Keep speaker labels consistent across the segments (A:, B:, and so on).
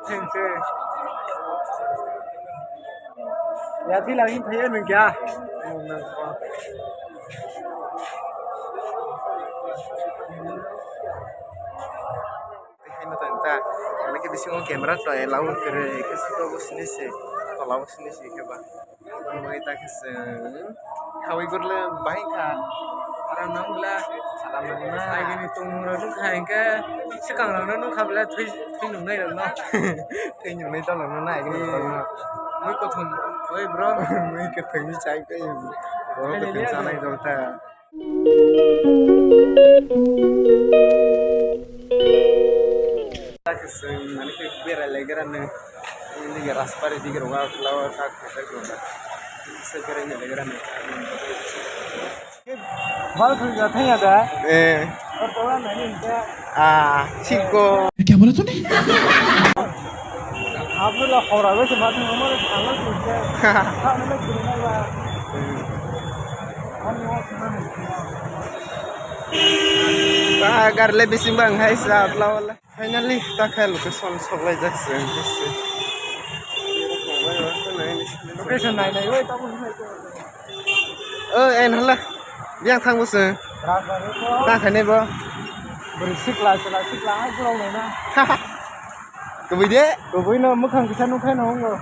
A: Thanks या थी लगी thấy mình क्या nó tận ta nó cái bising camera try lau kere cái số bus ni se lau bus ni se cái ba nó kita cái se khawi gorle bai kha ara nangla salam na ai cái ni tung rồi nó khai cái sẽ càng là nó khabla thui thui nung này nó thui nung này tao là nó này cái mới có thùng ơi bro mới cái thùng như trái cái bro cái thùng sao này rồi ta mana ke bera legeran ini ke raspar di ke roga flower tak ke roga segera ini legeran बाल खुल जाते हैं यार और थोड़ा नहीं इनका Chico
B: क्या बोला तूने
A: आप लोग खौरा वैसे बात में हमारे खाना कुछ है खाने में गिरना हुआ agar lebih simbang hai saat lawan finally tak kayak location sebelah Jackson location này này ơi tao muốn en halah yang thang bos ta khai này bro berisik lah hai pulau này na kemudian no mukhang kita no khai no ngo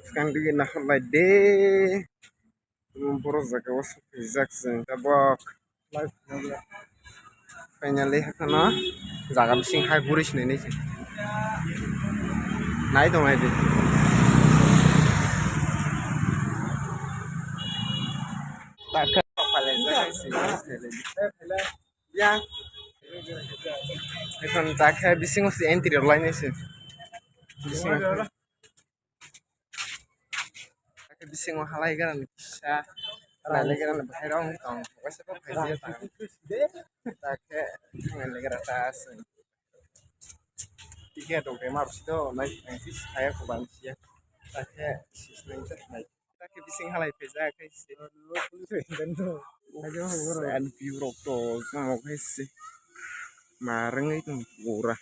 A: sekarang dia nak light deh Boros zaga wasu Jackson tabak finally hakana zaga bising hai burish ne nese nai dong ai de tak palen zaga ya এখন তাকে bising OC interior line এসে bising halai kan bisa lagi kan baherong tong wes kok kayak tak lagi atas tiga dong kemar itu naik sih saya ke Bansia tak sistem itu naik tak bising halai peza kayak sih an biuro to mau kayak sih mareng itu murah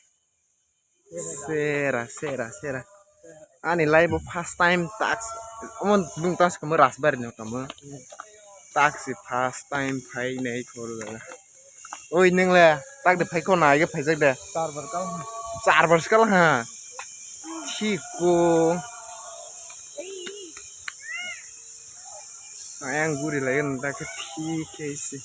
A: sera ani live first time tax amon bung tas kamu rasbar nya kamu taxi first time phai nei khol oi ning le tak de phai ko nai ke phai jak de चार वर्ष का हाँ ठीक को yang gurih lagi entah ke ठीक है इसे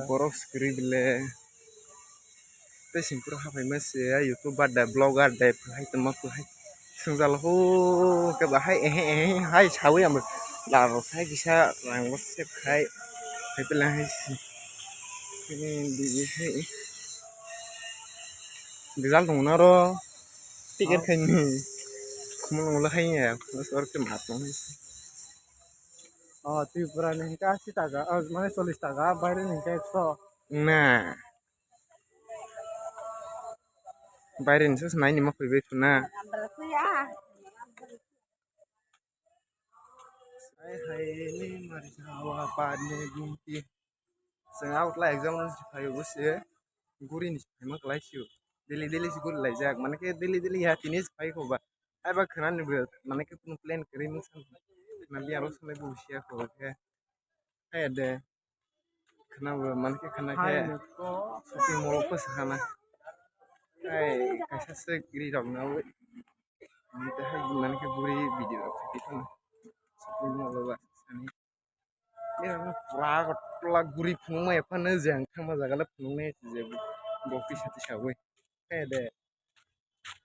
A: boros skrip le tesimpur apa masih ya youtuber ada blogger ada hai temak hai senjal ho ke bahai hai cawe am lalu saya bisa langos sep hai pelan hai ini di hai rizal dong naro tiket kan kamu ngolah hai ya masuk ke matong oh Tripura nih kasih taga mana 40 taga bayar nih 100 nah bayarin sesuai nih mau beli tuna hai ini mari jawa padne gunti sengaut lah exam harus dipayu bos ya gurin emang kelas yuk deli sih gur lajak mana ke deli ya tinis payu coba ay bak kanan nih mana ke pun plan kering nabi harus lebih usia kok ya ay ada kenapa mana ke kena kayak shopping mall apa sana ay kasih segeri dong nawe kita hai mana ke guri video itu shopping mall apa sana ini pura guri pungma ya pan jang kama jagala pungma je boki sati sawe ada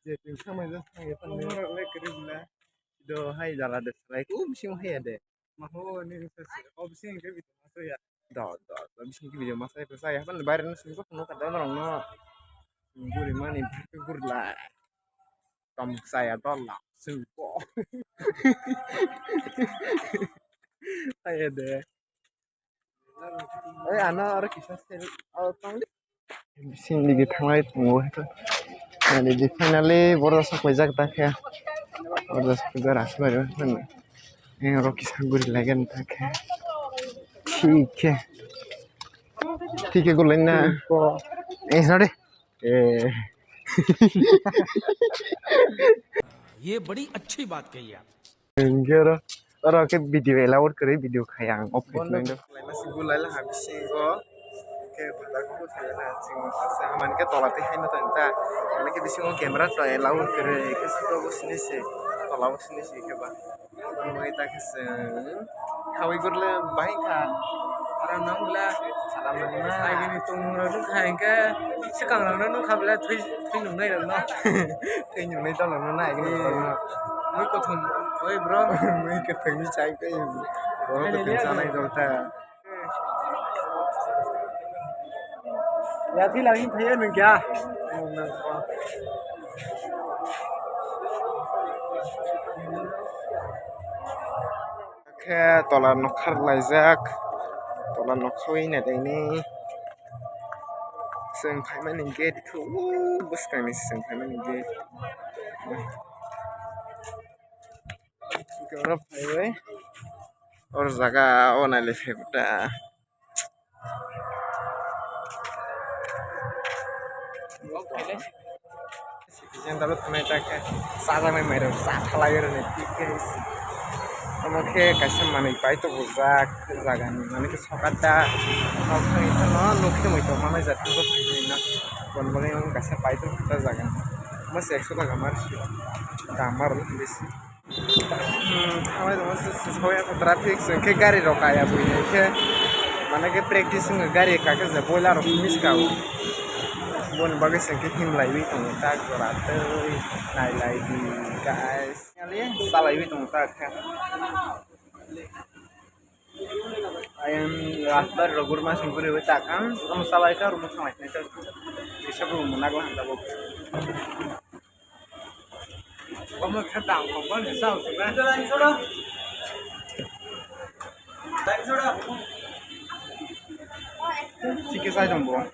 A: je tin sama je ya pan le keribla do hai jala de like bising hai ada maho ni bising ke bitu maso ya do bising ke video masa itu saya pan lebaran sungguh penuh kadang orang no guri mani guri lah kamu saya tolak sungguh ada anak orang kisah sel tang bising lagi tangai tunggu itu nah di finally boros aku jak tak ya boros aku ras baru kan रॉकी सांगुरी लगन तक है ठीक है गुल ना ऐसा दे
B: ये बड़ी अच्छी बात कही आप
A: enggak orang ke video elawat kere video kayang opet nendo lain nasi gulai lah habis singgo ke pada aku saya singgo saya man ke tolak teh ini tenta mana ke bisingo kamera tuh elawat kere ke sudah usni sih tolak usni sih ke bah mau kita ke hawi gurle baik kan orang nangla salam nangla lagi nih tunggu lu kayak ke sekarang lu kabel tuh nunggu nih tuh nunggu tau nunggu naik nih mới có thùng ơi bro mới cái thùng đi chạy cái bro cái thùng sao này rồi ta ya thì là những thấy mình kìa cái tola nó khát lại rác tola nó khơi này đây nè sừng phải mà mình ghét thì bớt cái này sừng phải mà mình ghét Orang highway और जगह ओना ले फेकुटा citizen दालो थानाय ताके साजानाय माइरो साथालायो रे टिकेस हमके कैसे माने पाइ तो बुजाक जागानि माने के सकाता नखै त न नखै मय तो माने जाथि को फाइना बनबले हम कैसे पाइ तो खुटा जागान मस 100 টাকা मारছি कामर बेसी हमारे तो मस्त सोया को ट्रैफिक से के गाड़ी रोकाया बुई के माने के प्रैक्टिस में गाड़ी का के बोला रो मिस का बोन बगे से के हिम लाई तो ता कराते नाइ लाई दी गाइस याले सालाई भी तो ता है आयन रात भर रगुर मा सिंपुरे वे ताकाम हम सालाई का रूम में नहीं तो ये सब रूम ना को हम लोग Kamu kadang kamu ni sao sih? Lain sudah. Sikit saja, Bang.